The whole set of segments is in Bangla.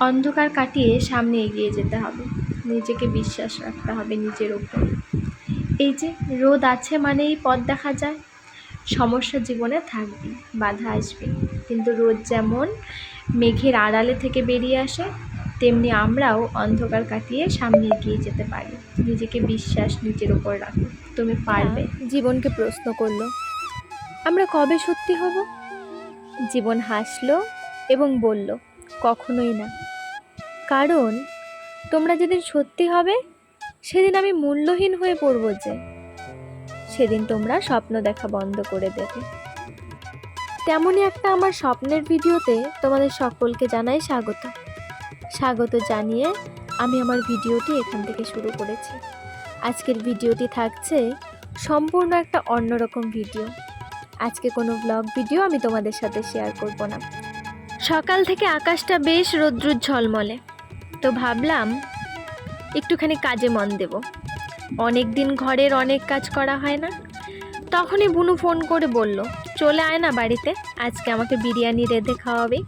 অন্ধকার কাটিয়ে সামনে এগিয়ে যেতে হবে, নিজেকে বিশ্বাস রাখতে হবে নিজের ওপর। এই যে রোদ আছে মানেই পথ দেখা যায়। সমস্যা জীবনে থাকবে, বাধা আসবে, কিন্তু রোদ যেমন মেঘের আড়ালে থেকে বেরিয়ে আসে, তেমনি আমরাও অন্ধকার কাটিয়ে সামনে এগিয়ে যেতে পারি। নিজেকে বিশ্বাস নিজের ওপর রাখো, তুমি পারবে। জীবনকে প্রশ্ন করলো, আমরা কবে সত্যি হব? জীবন হাসলো এবং বলল, কখনোই না। কারণ তোমরা যেদিন সত্যি হবে সেদিন আমি মূল্যহীন হয়ে পড়ব, যে সেদিন তোমরা স্বপ্ন দেখা বন্ধ করে দেবে। তেমনই একটা আমার স্বপ্নের ভিডিওতে তোমাদের সকলকে জানাই স্বাগত। স্বাগত জানিয়ে আমি আমার ভিডিওটি এখান থেকে শুরু করেছি। আজকের ভিডিওটি থাকছে সম্পূর্ণ একটা অন্যরকম ভিডিও। আজকে কোনো ব্লগ ভিডিও আমি তোমাদের সাথে শেয়ার করব না। সকাল থেকে আকাশটা বেশ রৌদ্রুর ঝলমলে, তো ভাবলাম একটুখানি কাজে মন দেব। অনেক দিন ঘরের অনেক কাজ করা হয় না। তখনই বুনু ফোন করে বলল, চলে আয় না বাড়িতে, আজকে আমাকে বিরিয়ানি রেঁধে খাওয়াবি।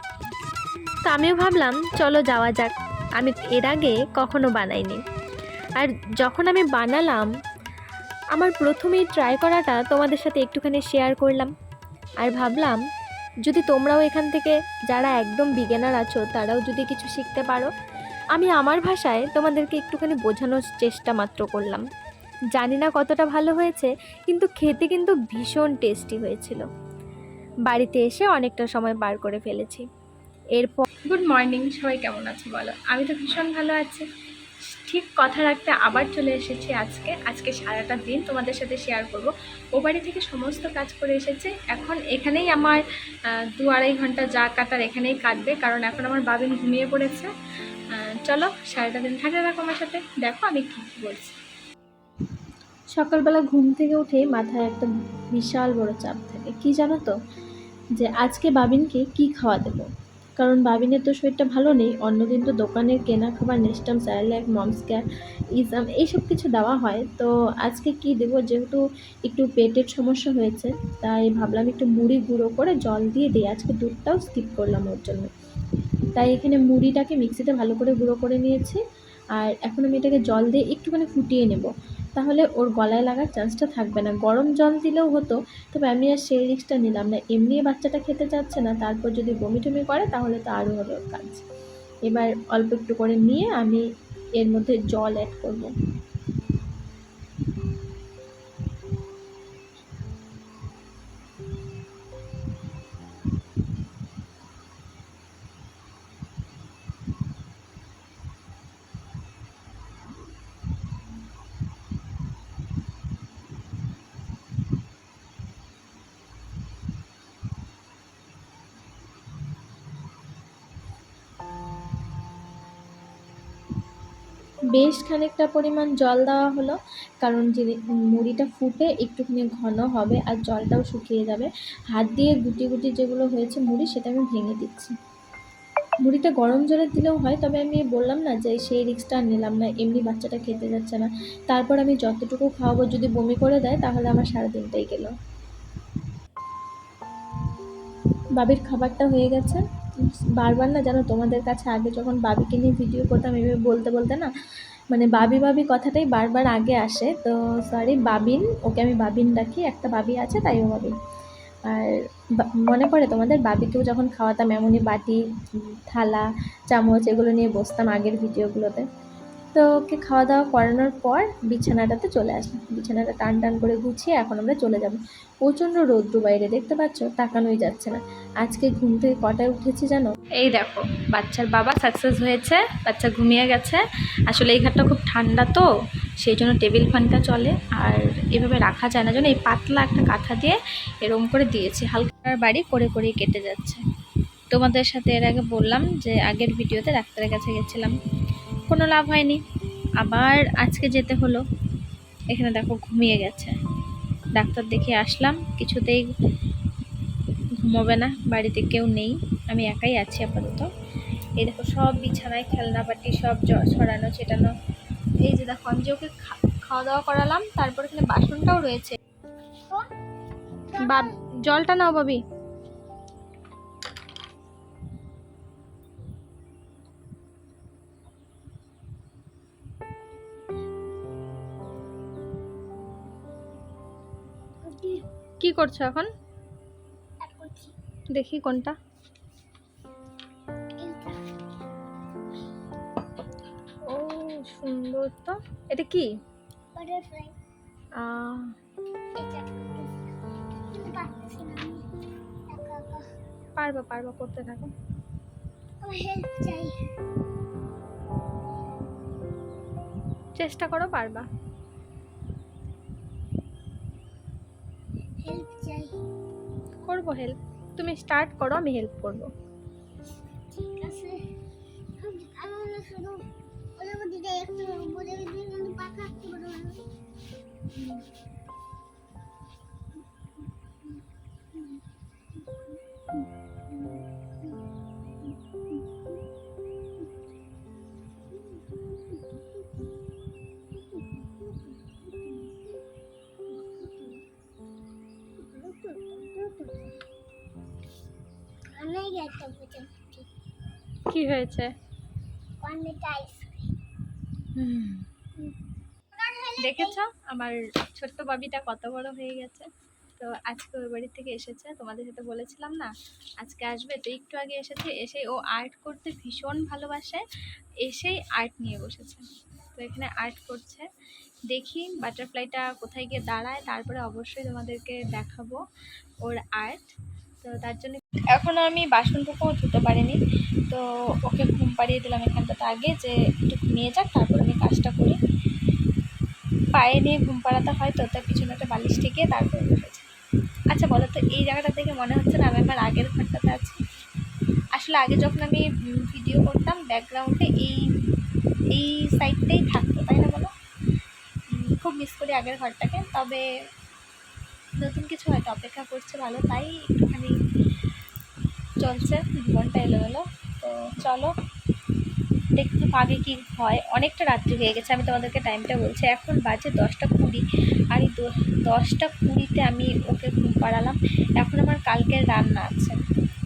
তো আমিও ভাবলাম চলো যাওয়া যাক। আমি এর আগে কখনো বানাইনি, আর যখন আমি বানালাম আমার প্রথমেই ট্রাই করাটা তোমাদের সাথে একটুখানি শেয়ার করলাম। আর ভাবলাম যদি তোমরাও এখান থেকে যারা একদম বিগিনার আছো তারাও যদি কিছু শিখতে পারো। আমি আমার ভাষায় তোমাদেরকে একটুখানি বোঝানোর চেষ্টা মাত্র করলাম। জানি না কতটা ভালো হয়েছে, কিন্তু খেতে কিন্তু ভীষণ টেস্টি হয়েছিল। বাড়িতে এসে অনেকটা সময় পার করে ফেলেছি। এরপর গুড মর্নিং, সবাই কেমন আছে বলো? আমি তো ভীষণ ভালো আছি। ঠিক কথা রাখতে আবার চলে এসেছি। আজকে সারাটা দিন তোমাদের সাথে শেয়ার করব। ও বাড়ি থেকে সমস্ত কাজ করে এসেছে, এখন এখানেই আমার 2-2.5 ঘন্টা যা কাটার এখানেই কাটবে, কারণ এখন আমার বাবিন ঘুমিয়ে পড়েছে। চলো সারাটা দিন থাকতে থাকো আমার সাথে, দেখো আমি কী কী বলছি। সকালবেলা ঘুম থেকে উঠে মাথায় একটা বিশাল বড় চাপ থাকে, কি জানো তো, যে আজকে বাবিনকে কি খাওয়া দেবো। কারণ বাবিনের তো শরীরটা ভালো নেই, অন্যদিন তো দোকানের কেনা খাবার নেস্টাম, স্যারেল্যাক, মমস্ক্যার, ইজাম এইসব কিছু দেওয়া হয়। তো আজকে কি দেবো, যেহেতু একটু পেটের সমস্যা হয়েছে, তাই ভাবলাম একটু মুড়ি গুঁড়ো করে জল দিয়ে দিই। আজকে দুধটাও স্কিপ করলাম ওর জন্য। তাই এখানে মুড়িটাকে মিক্সিতে ভালো করে গুঁড়ো করে নিয়েছি, আর এখন আমি এটাকে জল দিয়ে একটুখানি ফুটিয়ে নেব, তাহলে ওর গলায় লাগার চান্সটা থাকবে না। গরম জল দিলেও হতো, তবে আমি আর সেই রিস্কটা নিলাম না। এমনি বাচ্চাটা খেতে চাচ্ছে না, তারপর যদি বমি টমি করে তাহলে তো আরও হবে ওর কাজ। এবার অল্প একটু করে নিয়ে আমি এর মধ্যে জল অ্যাড করব। বেশ খানিকটা পরিমাণ জল দেওয়া হলো, কারণ যে মুড়িটা ফুটে একটুখানি ঘন হবে আর জলটাও শুকিয়ে যাবে। হাত দিয়ে গুটি গুটি যেগুলো হয়েছে মুড়ি, সেটা আমি ভেঙে দিচ্ছি। মুড়িটা গরম জলে দিলেও হয়, তবে আমি বললাম না যে সেই রিস্কটা আর নিলাম না, এমনি বাচ্চাটা খেতে যাচ্ছে না। তারপর আমি যতটুকু খাওয়াবো, যদি বমি করে দেয় তাহলে আমার সারাদিনটাই গেল। বাবির খাবারটা হয়ে গেছে। বারবার না জানো, তোমাদের কাছে আগে যখন বাবিকে নিয়ে ভিডিও করতাম এভাবে বলতে বলতে না, মানে বাবি বাবি কথাটাই বারবার আগে আসে। তো সরি, বাবিন, ওকে আমি বাবিন ডাকি, একটা বাবি আছে তাই ও বাবিন। আর মনে পড়ে তোমাদের বাবিকেও যখন খাওয়াতাম এমনই বাটি, থালা, চামচ এগুলো নিয়ে বসতাম আগের ভিডিওগুলোতে। তো ওকে খাওয়া দাওয়া করানোর পর বিছানাটাতে চলে আসলাম। বিছানাটা টান টান করে গুছিয়ে এখন আমরা চলে যাব। প্রচণ্ড রৌদ্র বাইরে, দেখতে পাচ্ছ, তাকানোই যাচ্ছে না। আজকে ঘুম থেকে কটায় উঠেছি জানো? এই দেখো, বাচ্চার বাবা সাকসেস হয়েছে, বাচ্চা ঘুমিয়ে গেছে। আসলে এই ঘরটা খুব ঠান্ডা, তো সেই জন্য টেবিল ফ্যানটা চলে, আর এভাবে রাখা যায় না, জন্য এই পাতলা একটা কাঁথা দিয়ে এরকম করে দিয়েছি। হালকা বাড়ি করে করেই কেটে যাচ্ছে। তোমাদের সাথে এর আগে বললাম যে আগের ভিডিওতে ডাক্তারের কাছে গেছিলাম, কোনো লাভ হয়নি, আবার আজকে যেতে হলো। এখানে দেখো ঘুমিয়ে গেছে, ডাক্তার দেখিয়ে আসলাম, কিছুতেই ঘুমোবে না, বাড়িতে কেউ নেই, আমি একাই আছি আপাতত। এই দেখো সব বিছানায় খেলনাপাতি সব ছড়ানো ছেটানো। এই যে দেখো আমি যে ওকে খাওয়া দাওয়া করালাম, তারপর এখানে বাসনটাও রয়েছে। জলটা নাও বাবি। কি করছো এখন? দেখি কোনটা। ও সুন্দর তো। এটা কি? বাটারফ্লাই। আহ, এটা কিন্তু পারতেছি না আমি একা একা। পারবা পারবা, করতে থাকো। আমার হেল্প চাই। চেষ্টা করো, পারবা। হেল্প চাই। করবো হেল্প, তুমি স্টার্ট করো, আমি হেল্প করব। ঠিক আছে। আমি মনে শুধু ওদের মধ্যে দিয়ে একটু বলে দিই কিন্তু পাখা একটু বড় ভালো। অনেক একটা বুঝে কি হয়েছে? অনেক আইসক্রিম। দেখেছো আমার ছোট্ট বাবিটা কত বড় হয়ে গেছে। তো আজকে ওই বাড়ি থেকে এসেছে, তোমাদের সাথে বলেছিলাম না আজকে আসবে, তো একটু আগে এসেছে। এসে ও আর্ট করতে ভীষণ ভালোবাসে, এসেই আর্ট নিয়ে বসেছে। তো এখানে আর্ট করছে, দেখি বাটারফ্লাইটা কোথায় গিয়ে দাঁড়ায়, তারপরে অবশ্যই তোমাদেরকে দেখাবো ওর আর্ট। তো তার জন্য এখনও আমি বাসনটুকু ধুতে পারিনি, তো ওকে ঘুম পাড়িয়ে দিলাম এখানটাতে আগে, যে একটু ঘুমিয়ে যাক তারপর আমি কাজটা করি। পায়ে নিয়ে ঘুম পাড়াতে হয়, তো তার পিছনে একটা বালিশ ঠেকিয়ে তারপরে বসেছে। আচ্ছা বলো তো, এই জায়গাটা থেকে মনে হচ্ছে না আমি আমার আগের ঘরটাতে আছি? আসলে আগে যখন আমি ভিডিও করতাম ব্যাকগ্রাউন্ডে এই এই সাইডটাই থাকতো, তাই না বলো? খুব মিস করি আগের ঘরটাকে। তবে নতুন কিছু হয়তো অপেক্ষা করছে ভালো, তাই একটুখানি চলছে জীবনটা এলোমেলো। তো চলো দেখতে আগে কি হয়। অনেকটা রাত্রি হয়ে গেছে, আমি তোমাদেরকে টাইমটা বলছি, এখন বাজে 10টা 20। আর এই 10টা 20-তে আমি ওকে ঘুম পাড়ালাম। এখন আমার কালকের রান্না আছে,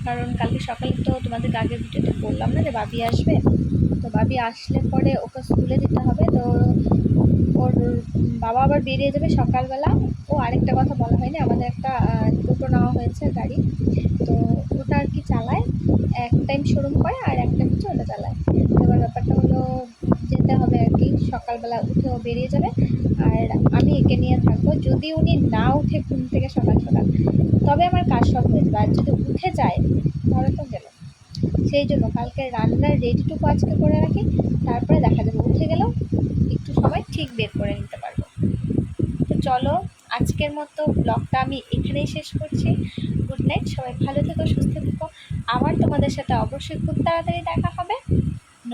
কারণ কালকে সকালে তো তোমাদেরকে আগের ভিডিওতে বললাম না যে বাবি আসবে। তো বাবি আসলে পরে ওকে স্কুলে দিতে হবে। তো ওর বাবা আবার বেরিয়ে যাবে সকালবেলা। ও আরেকটা কথা বলা হয়নি, আমাদের একটা টোটো নেওয়া হয়েছে গাড়ি, তো ওটা আর কি চালায়, এক টাইম শোরুম করে আর এক টাইম হচ্ছে ওটা চালায়। এবার ব্যাপারটা হলো যেতে হবে আর কি, সকালবেলা উঠেও বেরিয়ে যাবে আর আমি একে নিয়ে থাকবো। যদি উনি না উঠে ঘুম থেকে সকাল সকাল, তবে আমার কাজ সব হয়ে যাবে, আর যদি উঠে যায় তাহলে তো গেল। সেই জন্য কালকে রান্নার রেডিটুকু আজকে করে রাখি, তারপরে দেখা যাবে উঠে গেলেও একটু সময় ঠিক বের করে নিতে পারবো। তো চলো আজকের মতো ব্লগটা আমি এখানেই শেষ করছি। গুড নাইট, সবাই ভালো থেকো, সুস্থ থেকো। আবার তোমাদের সাথে অবশ্যই খুব তাড়াতাড়ি দেখা হবে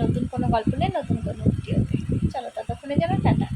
নতুন কোনো গল্প নিয়ে, নতুন কোনো ভিডিওতে। চলো ততক্ষণে যেন টাটা।